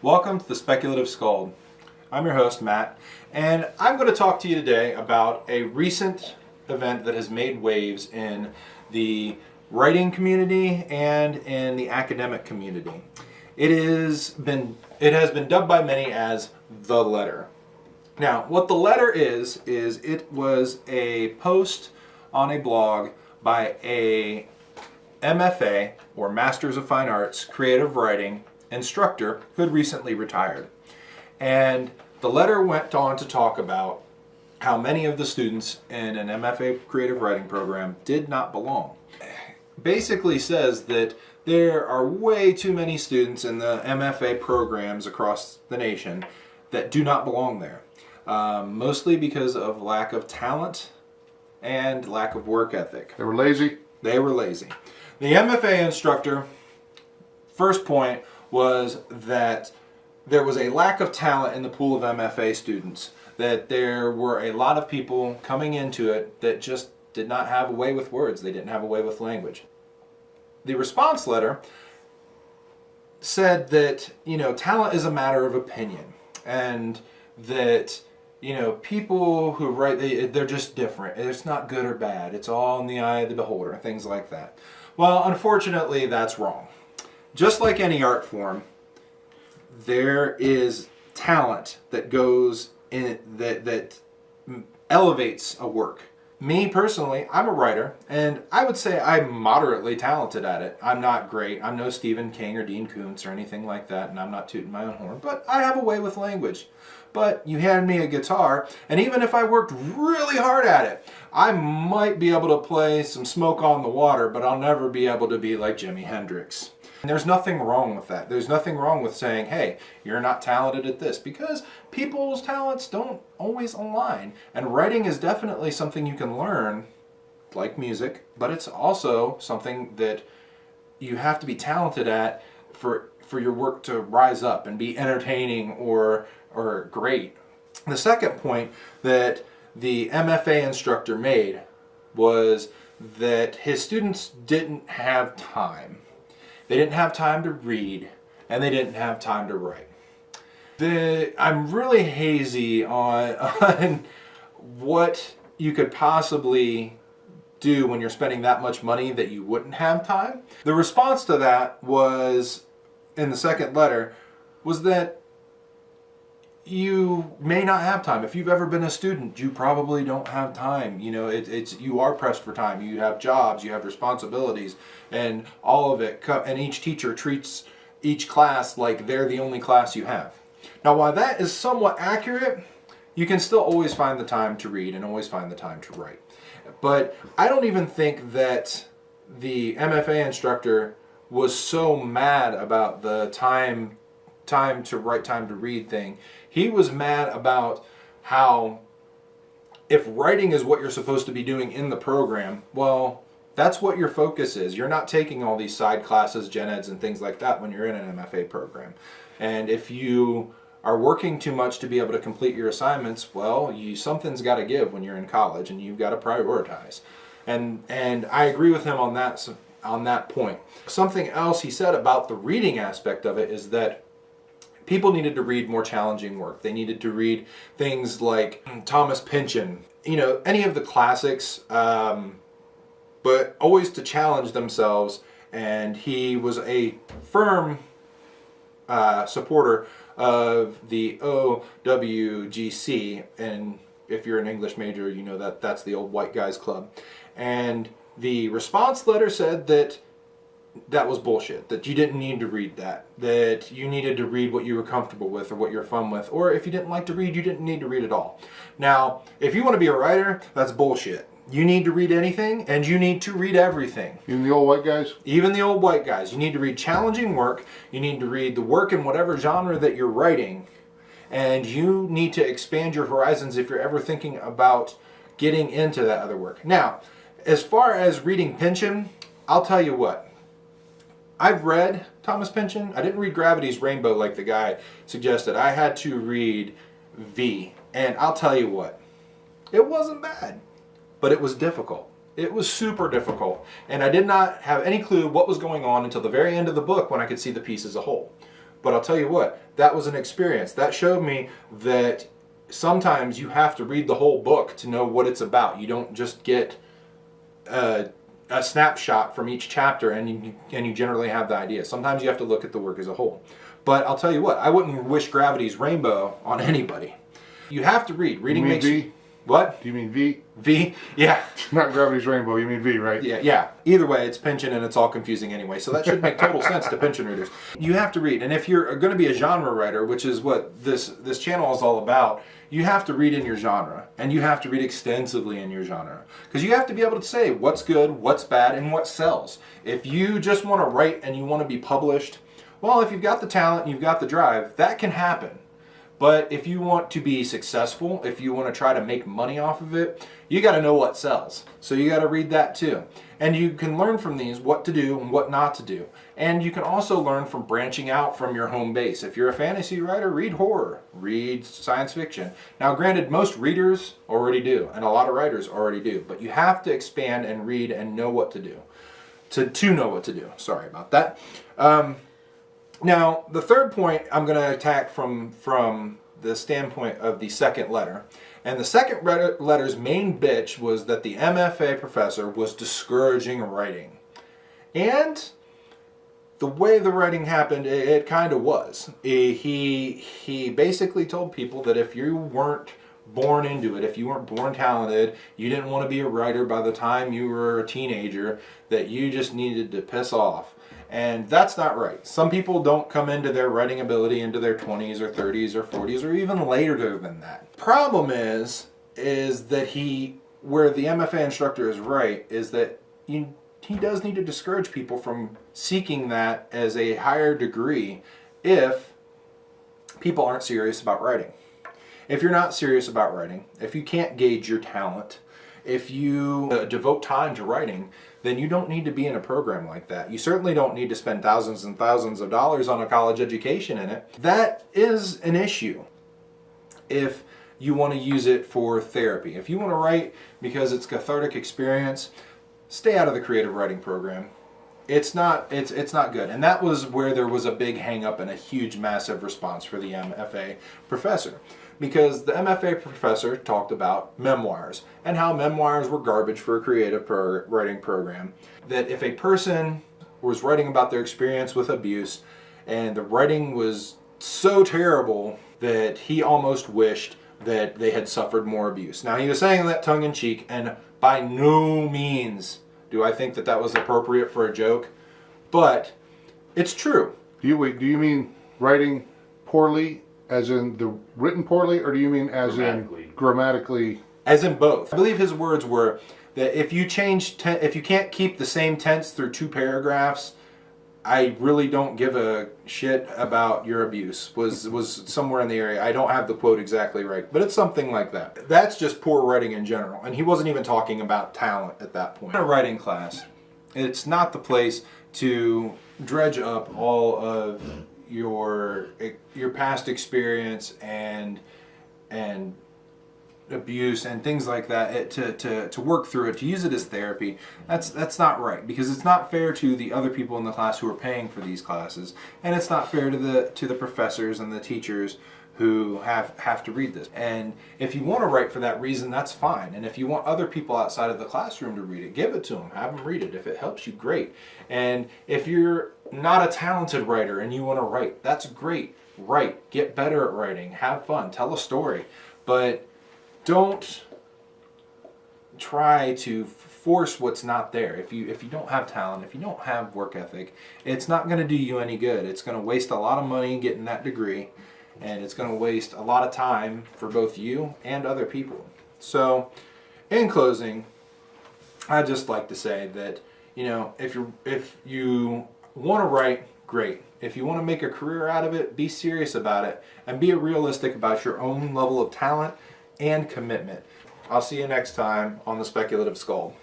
Welcome to the Speculative Skald. I'm your host, Matt, and I'm going to talk to you today about a recent event that has made waves in the writing community and in the academic community. It has been dubbed by many as the letter. Now, what the letter is it was a post on a blog by a MFA, or Masters of Fine Arts, Creative Writing instructor who had recently retired. And the letter went on to talk about how many of the students in an MFA Creative Writing program did not belong. Basically says that there are way too many students in the MFA programs across the nation that do not belong there. Mostly because of lack of talent and lack of work ethic. They were lazy. They were lazy. The MFA instructor, first point was that there was a lack of talent in the pool of MFA students. That there were a lot of people coming into it that just did not have a way with words. They didn't have a way with language. The response letter said that, talent is a matter of opinion. And that, people who write, they're just different. It's not good or bad. It's all in the eye of the beholder, things like that. Well, unfortunately, that's wrong. Just like any art form, there is talent that goes in, that elevates a work. Me personally, I'm a writer, and I would say I'm moderately talented at it. I'm not great. I'm no Stephen King or Dean Koontz or anything like that, and I'm not tooting my own horn, but I have a way with language. But you hand me a guitar, and even if I worked really hard at it, I might be able to play some Smoke on the Water, but I'll never be able to be like Jimi Hendrix. And there's nothing wrong with that. There's nothing wrong with saying, hey, you're not talented at this, because people's talents don't always align. And writing is definitely something you can learn, like music, but it's also something that you have to be talented at for your work to rise up and be entertaining or great. The second point that the MFA instructor made was that his students didn't have time. They didn't have time to read, and they didn't have time to write. I'm really hazy on what you could possibly do when you're spending that much money that you wouldn't have time. The response to that was, in the second letter, was that you may not have time. If you've ever been a student, you probably don't have time. You are pressed for time. You have jobs, you have responsibilities, and all of it. And each teacher treats each class like they're the only class you have. Now, while that is somewhat accurate, you can still always find the time to read and always find the time to write. But I don't even think that the MFA instructor was so mad about the time to write, time to read thing. He was mad about how if writing is what you're supposed to be doing in the program, well, that's what your focus is. You're not taking all these side classes, gen eds, and things like that when you're in an MFA program. And if you are working too much to be able to complete your assignments, well, something's got to give when you're in college, and you've got to prioritize. And I agree with him on that point. Something else he said about the reading aspect of it is that people needed to read more challenging work. They needed to read things like Thomas Pynchon, any of the classics, but always to challenge themselves. And he was a firm supporter of the OWGC, and if you're an English major, you know that that's the old white guys club. And the response letter said that was bullshit, that you didn't need to read that you needed to read what you were comfortable with or what you're fun with, or if you didn't like to read, you didn't need to read at all. Now, if you want to be a writer, that's bullshit. You need to read anything, and you need to read everything. Even the old white guys? Even the old white guys. You need to read challenging work, you need to read the work in whatever genre that you're writing, and you need to expand your horizons if you're ever thinking about getting into that other work. Now, as far as reading Pynchon, I'll tell you what. I've read Thomas Pynchon. I didn't read Gravity's Rainbow like the guy suggested. I had to read V. And I'll tell you what, it wasn't bad, but it was difficult. It was super difficult, and I did not have any clue what was going on until the very end of the book when I could see the piece as a whole. But I'll tell you what, that was an experience. That showed me that sometimes you have to read the whole book to know what it's about. You don't just get a snapshot from each chapter and you generally have the idea. Sometimes you have to look at the work as a whole. But I'll tell you what, I wouldn't wish Gravity's Rainbow on anybody. You have to read. Reading makes V? What? Do you mean V? V? Yeah. Not Gravity's Rainbow, you mean V, right? Yeah. Either way, it's Pynchon and it's all confusing anyway. So that should make total sense to Pynchon readers. You have to read. And if you're going to be a genre writer, which is what this channel is all about, you have to read in your genre. And you have to read extensively in your genre. Because you have to be able to say what's good, what's bad, and what sells. If you just want to write and you want to be published, well, if you've got the talent and you've got the drive, that can happen. But if you want to be successful, if you want to try to make money off of it, you got to know what sells. So you got to read that too. And you can learn from these what to do and what not to do. And you can also learn from branching out from your home base. If you're a fantasy writer, read horror, read science fiction. Now granted, most readers already do, and a lot of writers already do, but you have to expand and read and know what to do. To know what to do. Sorry about that. Now, the third point I'm going to attack from the standpoint of the second letter. And the second letter's main bitch was that the MFA professor was discouraging writing. And the way the writing happened, it kind of was. He basically told people that if you weren't born into it, if you weren't born talented, you didn't want to be a writer by the time you were a teenager, that you just needed to piss off. And that's not right. Some people don't come into their writing ability into their 20s or 30s or 40s or even later than that. Problem is that where the MFA instructor is right, is that he does need to discourage people from seeking that as a higher degree if people aren't serious about writing. If you're not serious about writing, if you can't gauge your talent, if you devote time to writing, then you don't need to be in a program like that. You certainly don't need to spend thousands and thousands of dollars on a college education in it. That is an issue if you want to use it for therapy. If you want to write because it's a cathartic experience, stay out of the creative writing program. It's not good. And that was where there was a big hang up and a huge massive response for the MFA professor. Because the MFA professor talked about memoirs and how memoirs were garbage for a creative writing program. That if a person was writing about their experience with abuse and the writing was so terrible that he almost wished that they had suffered more abuse. Now he was saying that tongue in cheek, and by no means do I think that that was appropriate for a joke, but it's true. Do you mean writing poorly as in the written poorly, or do you mean as in grammatically? As in both. I believe his words were that if you if you can't keep the same tense through 2 paragraphs, I really don't give a shit about your abuse, was somewhere in the area. I don't have the quote exactly right, but it's something like that. That's just poor writing in general, and he wasn't even talking about talent at that point. In a writing class, it's not the place to dredge up all of your past experience and abuse and things like that, to work through it, to use it as therapy. That's not right, because it's not fair to the other people in the class who are paying for these classes, and it's not fair to the professors and the teachers who have to read this. And if you want to write for that reason, that's fine. And if you want other people outside of the classroom to read it, give it to them, have them read it. If it helps you, great. And if you're not a talented writer and you want to write, that's great. Write, get better at writing, have fun, tell a story, but don't try to force what's not there. If you don't have talent, if you don't have work ethic, it's not going to do you any good. It's going to waste a lot of money getting that degree, and it's going to waste a lot of time for both you and other people. So, in closing, I'd just like to say that, if you want to write, great. If you want to make a career out of it, be serious about it and be realistic about your own level of talent and commitment. I'll see you next time on the Speculative Skald.